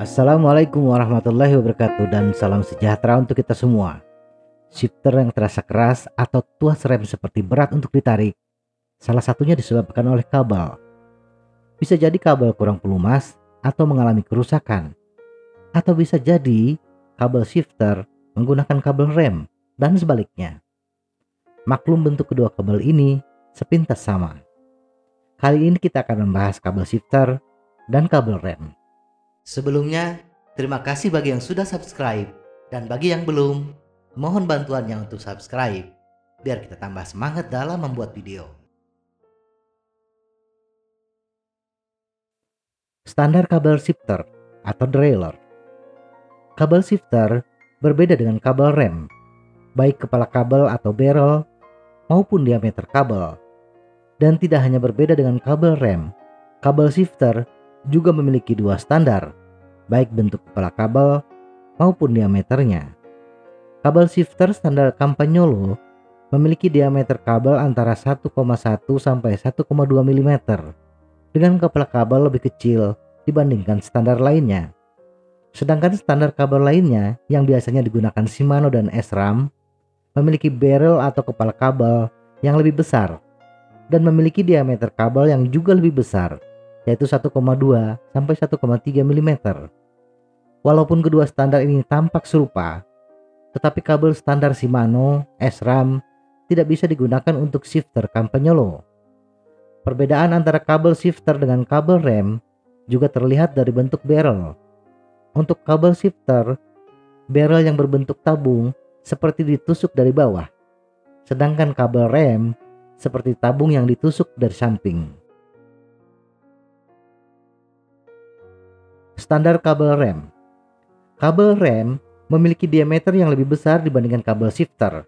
Assalamualaikum warahmatullahi wabarakatuh dan salam sejahtera untuk kita semua. Shifter yang terasa keras atau tuas rem seperti berat untuk ditarik, salah satunya disebabkan oleh kabel. Bisa jadi kabel kurang pelumas atau mengalami kerusakan, atau bisa jadi kabel shifter menggunakan kabel rem dan sebaliknya. Maklum bentuk kedua kabel ini sepintas sama. Kali ini kita akan membahas kabel shifter dan kabel rem. Sebelumnya, terima kasih bagi yang sudah subscribe, dan bagi yang belum, mohon bantuannya untuk subscribe, biar kita tambah semangat dalam membuat video. Standar kabel shifter atau derailleur. Kabel shifter berbeda dengan kabel rem, baik kepala kabel atau barrel maupun diameter kabel. Dan tidak hanya berbeda dengan kabel rem, kabel shifter juga memiliki dua standar, baik bentuk kepala kabel maupun diameternya. Kabel shifter standar Campagnolo memiliki diameter kabel antara 1,1 sampai 1,2 mm dengan kepala kabel lebih kecil dibandingkan standar lainnya. Sedangkan standar kabel lainnya yang biasanya digunakan Shimano dan SRAM memiliki barrel atau kepala kabel yang lebih besar dan memiliki diameter kabel yang juga lebih besar, yaitu 1,2 sampai 1,3 mm. Walaupun kedua standar ini tampak serupa, tetapi kabel standar Shimano, SRAM tidak bisa digunakan untuk shifter Campagnolo. Perbedaan antara kabel shifter dengan kabel rem juga terlihat dari bentuk barrel. Untuk kabel shifter, barrel yang berbentuk tabung seperti ditusuk dari bawah, sedangkan kabel rem seperti tabung yang ditusuk dari samping. Standar kabel rem. Kabel rem memiliki diameter yang lebih besar dibandingkan kabel shifter,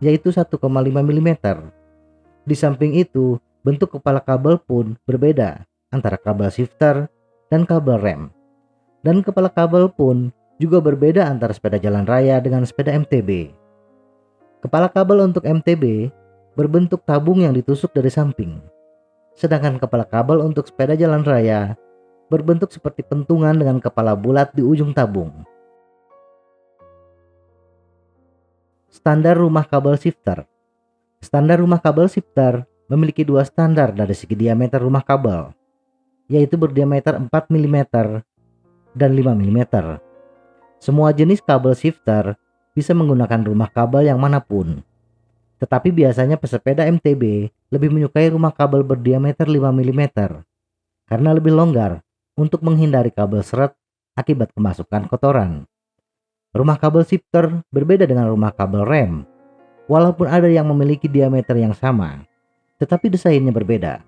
yaitu 1,5 mm. Di samping itu, bentuk kepala kabel pun berbeda antara kabel shifter dan kabel rem. Dan kepala kabel pun juga berbeda antara sepeda jalan raya dengan sepeda MTB. Kepala kabel untuk MTB berbentuk tabung yang ditusuk dari samping, sedangkan kepala kabel untuk sepeda jalan raya berbentuk seperti pentungan dengan kepala bulat di ujung tabung. Standar rumah kabel shifter. Standar rumah kabel shifter memiliki dua standar dari segi diameter rumah kabel, yaitu berdiameter 4 mm dan 5 mm. Semua jenis kabel shifter bisa menggunakan rumah kabel yang manapun. Tetapi biasanya pesepeda MTB lebih menyukai rumah kabel berdiameter 5 mm karena lebih longgar untuk menghindari kabel seret akibat kemasukan kotoran. Rumah kabel shifter berbeda dengan rumah kabel rem. Walaupun ada yang memiliki diameter yang sama, tetapi desainnya berbeda.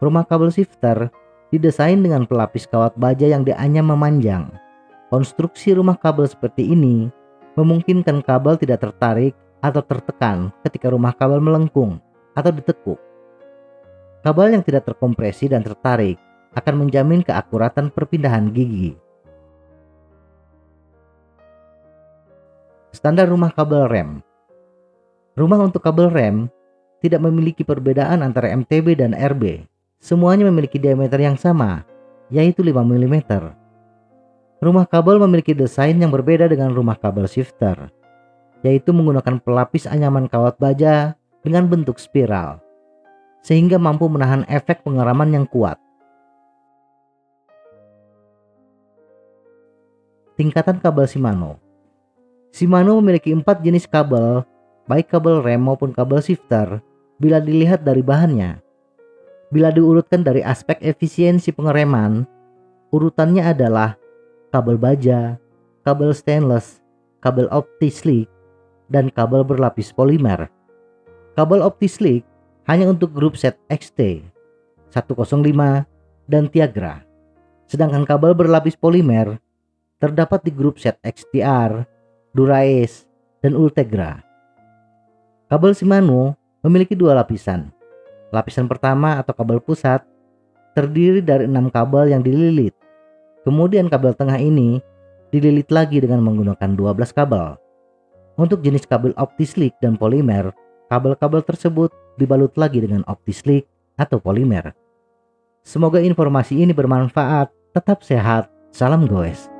Rumah kabel shifter didesain dengan pelapis kawat baja yang dianyam memanjang. Konstruksi rumah kabel seperti ini memungkinkan kabel tidak tertarik atau tertekan ketika rumah kabel melengkung atau ditekuk. Kabel yang tidak terkompresi dan tertarik akan menjamin keakuratan perpindahan gigi. Standar rumah kabel rem. Rumah untuk kabel rem tidak memiliki perbedaan antara MTB dan RB. Semuanya memiliki diameter yang sama, yaitu 5 mm. Rumah kabel memiliki desain yang berbeda dengan rumah kabel shifter, yaitu menggunakan pelapis anyaman kawat baja dengan bentuk spiral, sehingga mampu menahan efek pengeraman yang kuat. Tingkatan kabel Shimano. Shimano memiliki 4 jenis kabel, baik kabel rem maupun kabel shifter, bila dilihat dari bahannya. Bila diurutkan dari aspek efisiensi pengereman, urutannya adalah kabel baja, kabel stainless, kabel OptiSlick, dan kabel berlapis polimer. Kabel OptiSlick hanya untuk grup set XT, 105, dan Tiagra. Sedangkan kabel berlapis polimer terdapat di grup set XTR, Dura-Ace, dan Ultegra. Kabel Shimano memiliki dua lapisan. Lapisan pertama atau kabel pusat terdiri dari 6 kabel yang dililit. Kemudian kabel tengah ini dililit lagi dengan menggunakan 12 kabel. Untuk jenis kabel OptiSlick dan polimer, kabel-kabel tersebut dibalut lagi dengan OptiSlick atau polimer. Semoga informasi ini bermanfaat. Tetap sehat. Salam goes.